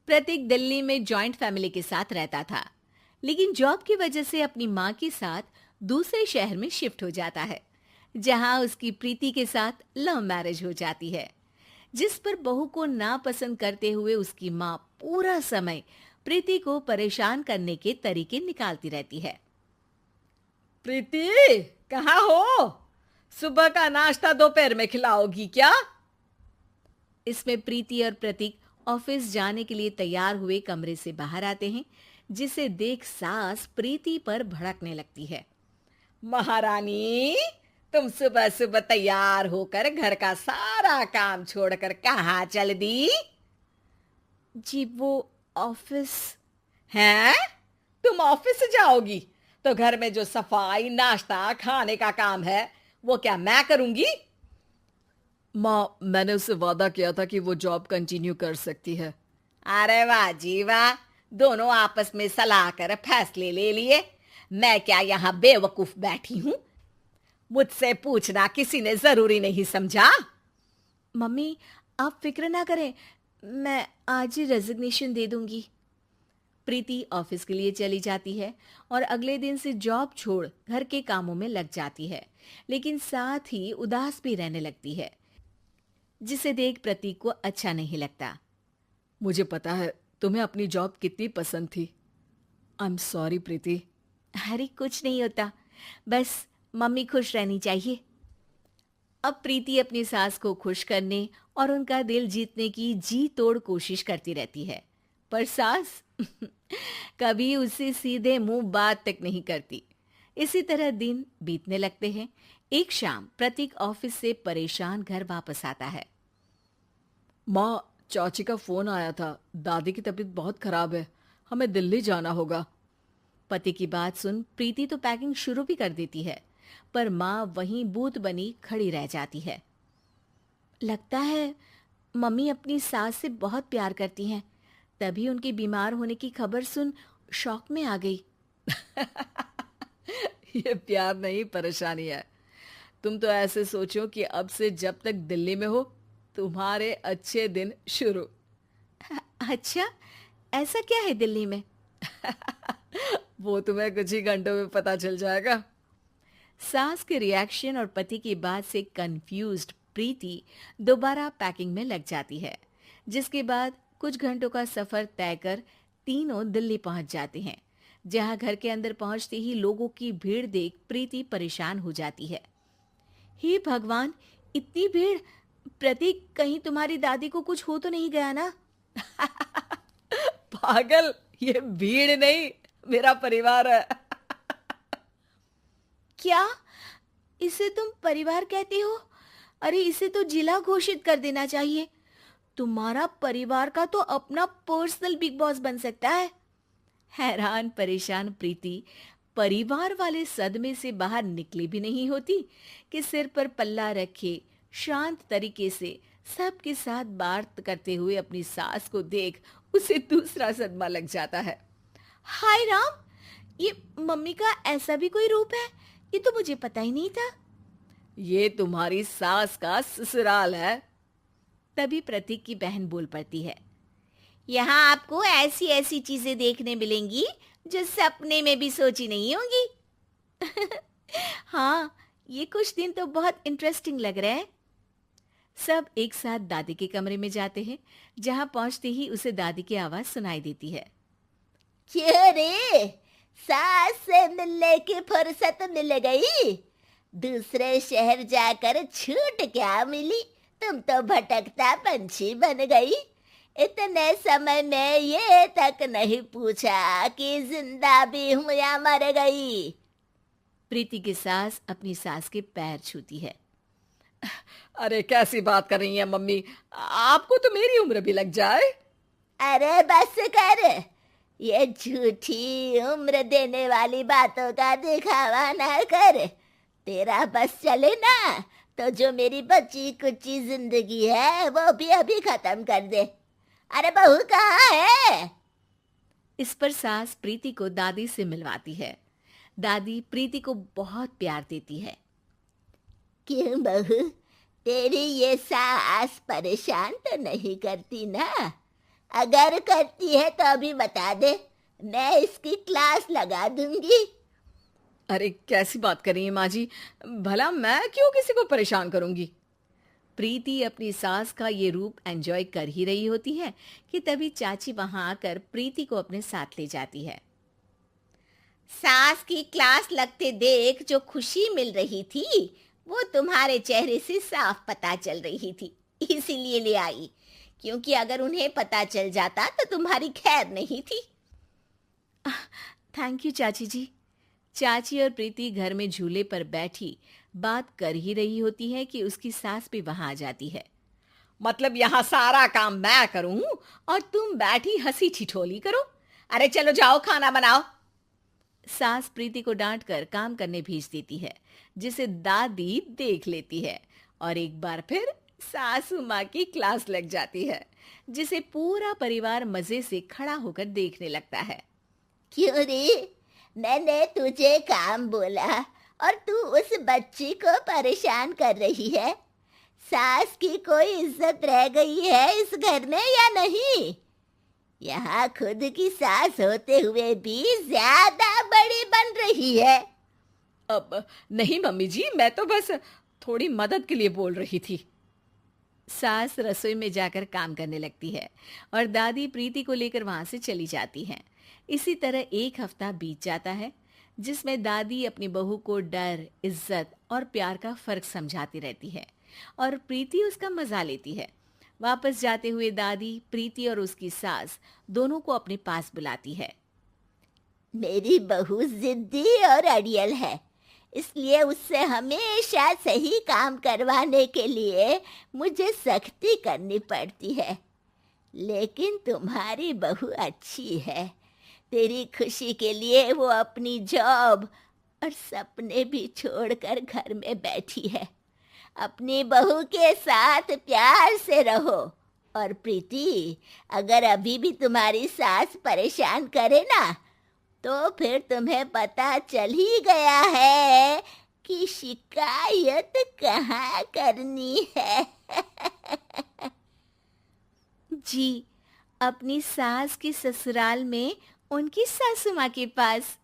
प्रतीक दिल्ली में joint family के साथ रहता था, लेकिन जॉब की वजह से अपनी माँ के साथ दूसरे शहर में शिफ्ट हो जाता है, जहाँ उसकी प्रीति के साथ लव मैरिज हो जाती है, जिस पर बहू को नापसंद करते हुए उसकी माँ पूरा समय प्रीति को परेशान करने के तरीके निकालती रहती है। प्रीति, कहाँ हो? सुबह का नाश्ता दोपहर में खिलाओगी क्या? इसमें प्रीति और प्रतीक ऑफिस जाने के लिए तैयार हुए कमरे से बाहर आते हैं, जिसे देख सास प्रीति पर भड़कने लगती है। महारानी, तुम सुबह सुबह तैयार होकर घर का सारा काम छोड़कर कहाँ चल दी? जी वो ऑफिस। हैं? तुम ऑफिस जाओगी तो घर में जो सफाई, नाश्ता, खाने का काम है वो क्या मैं करूंगी? माँ, मैंने उससे वादा किया था कि वो जॉब कंटिन्यू कर सकती है। अरे वाह जी वाह, दोनों आपस में सलाह कर फैसले ले लिए। मैं क्या यहाँ बेवकूफ बैठी हूँ? मुझसे पूछना किसी ने जरूरी नहीं समझा? मम्मी, आप फिक्र ना करें, मैं आज ही रेजिग्नेशन दे दूंगी। प्रीति ऑफिस के लिए चली जाती है और अगले दिन से जॉब छोड़ घर के कामों में लग जाती है, लेकिन साथ ही उदास भी रहने लगती है, जिसे देख प्रतीक को अच्छा नहीं लगता। मुझे पता है तुम्हें अपनी जॉब कितनी पसंद थी। आई एम सॉरी प्रीति। अरे कुछ नहीं होता, बस मम्मी खुश रहनी चाहिए। अब प्रीति अपनी सास को खुश करने और उनका दिल जीतने की जी तोड़ कोशिश करती रहती है, पर सास कभी उससे सीधे मुंह बात तक नहीं करती। इसी तरह दिन बीतने लगते हैं। एक शाम प्रतीक ऑफिस से परेशान घर वापस आता है। माँ, चाची का फोन आया था। दादी की तबीयत बहुत खराब है, हमें दिल्ली जाना होगा। पति की बात सुन प्रीति तो पैकिंग शुरू भी कर देती है, पर माँ वहीं बूत बनी खड़ी रह जाती है। लगता है मम्मी अपनी सास से बहुत प्यार करती हैं, तभी उनके बीमार होने की खबर सुन शॉक में आ गई। ये प्यार नहीं, परेशानी है। तुम तो ऐसे सोचो कि अब से जब तक दिल्ली में हो तुम्हारे अच्छे दिन शुरू। अच्छा, ऐसा क्या है दिल्ली में? वो तुम्हें कुछ ही घंटों में पता चल जाएगा। सास के रिएक्शन और पति की बात से कंफ्यूज्ड प्रीति दोबारा पैकिंग में लग जाती है, जिसके बाद कुछ घंटों का सफर तय कर तीनों दिल्ली पहुंच जाते हैं, जहां घर के अंदर पहुंचते ही लोगों की भीड़ देख प्रीति परेशान हो जाती है। हे भगवान, इतनी भीड़! प्रतीक, कहीं तुम्हारी दादी को कुछ हो तो नहीं गया ना? पागल, ये भीड़ नहीं, मेरा परिवार है। क्या? इसे तुम परिवार कहते हो? अरे इसे तो जिला घोषित कर देना चाहिए। तुम्हारा परिवार का तो अपना पर्सनल बिग बॉस बन सकता है। हैरान परेशान प्रीति परिवार वाले सदमे से बाहर निकली भी नहीं होती कि सिर पर पल्ला रखे शांत तरीके से सबके साथ बात करते हुए अपनी सास को देख उसे दूसरा सदमा लग जाता है। हाय राम, ये मम्मी का ऐसा भी कोई रूप है? ये तो मुझे पता ही नहीं था। ये तुम्हारी सास का ससुराल है। तभी प्रतीक की बहन बोल पड़ती है। यहाँ आपको ऐसी ऐसी चीजें देखने मिलेंगी जो सपने में भी सोची नहीं होंगी। हाँ, ये कुछ दिन तो बहुत इंटरेस्टिंग लग रहे हैं। सब एक साथ दादी के कमरे में जाते हैं, जहां पहुंचते ही उसे दादी की आवाज सुनाई देती है। क्यों रे, सास से मिलने की फुर्सत मिल गई? दूसरे शहर जाकर छूट क्या मिली? तुम तो भटकता पंछी बन गई। इतने समय में ये तक नहीं पूछा कि जिंदा भी हूं या मर गई। प्रीति की सास अपनी सास के पैर छूती है। अरे कैसी बात कर रही हैं मम्मी, आपको तो मेरी उम्र भी लग जाए। अरे बस कर, ये झूठी उम्र देने वाली बातों का दिखावा ना कर। तेरा बस चले ना तो जो मेरी बची कुची जिंदगी है वो भी अभी खत्म कर दे। अरे बहू कहाँ है? इस पर सास प्रीति को दादी से मिलवाती है। दादी प्रीति को बहुत प्यार देती है। क्यों बहू, तेरी ये सास परेशान तो नहीं करती ना? अगर करती है तो अभी बता दे, मैं इसकी क्लास लगा दूंगी। अरे कैसी बात कर रही हैं माँ जी, भला मैं क्यों किसी को परेशान करूंगी। प्रीति अपनी सास का ये रूप एंजॉय कर ही रही होती है कि तभी चाची वहां आकर प्रीति को अपने साथ ले जाती है। सास की क्लास लगते देख जो खुशी मिल रही थी वो तुम्हारे चेहरे से साफ पता चल रही थी, इसीलिए ले आई, क्योंकि अगर उन्हें पता चल जाता तो तुम्हारी खैर नहीं थी। थैंक यू चाची जी। चाची और प्रीति घर में झूले पर बैठी बात कर ही रही होती है कि उसकी सास भी वहां आ जाती है। मतलब यहाँ सारा काम मैं करूं और तुम बैठी हंसी ठिठोली करो। अरे चलो जाओ, खाना बनाओ। सास प्रीति को डांट कर काम करने भेज देती है, जिसे दादी देख लेती है और एक बार फिर सासू माँ की क्लास लग जाती है, जिसे पूरा परिवार मजे से खड़ा होकर देखने लगता है। क्यों रे, मैंने तुझे काम बोला और तू उस बच्ची को परेशान कर रही है। सास की कोई इज्जत रह गई है इस घर में या नहीं? यहाँ खुद की सास होते हुए भी ज्यादा बड़ी बन रही है। अब नहीं मम्मी जी, मैं तो बस थोड़ी मदद के लिए बोल रही थी। सास रसोई में जाकर काम करने लगती है और दादी प्रीति को लेकर वहां से चली जाती हैं। इसी तरह एक हफ्ता बीत जाता है, जिसमें दादी अपनी बहू को डर, इज्जत और प्यार का फर्क समझाती रहती है और प्रीति उसका मजा लेती है। वापस जाते हुए दादी प्रीति और उसकी सास दोनों को अपने पास बुलाती है। मेरी बहू जिद्दी और अड़ियल है, इसलिए उससे हमेशा सही काम करवाने के लिए मुझे सख्ती करनी पड़ती है। लेकिन तुम्हारी बहू अच्छी है, तेरी खुशी के लिए वो अपनी जॉब और सपने भी छोड़कर घर में बैठी है। अपनी बहू के साथ प्यार से रहो। और प्रीति, अगर अभी भी तुम्हारी सास परेशान करे ना, तो फिर तुम्हें पता चल ही गया है कि शिकायत कहाँ करनी है। जी, अपनी सास की ससुराल में उनकी सासू माँ के पास।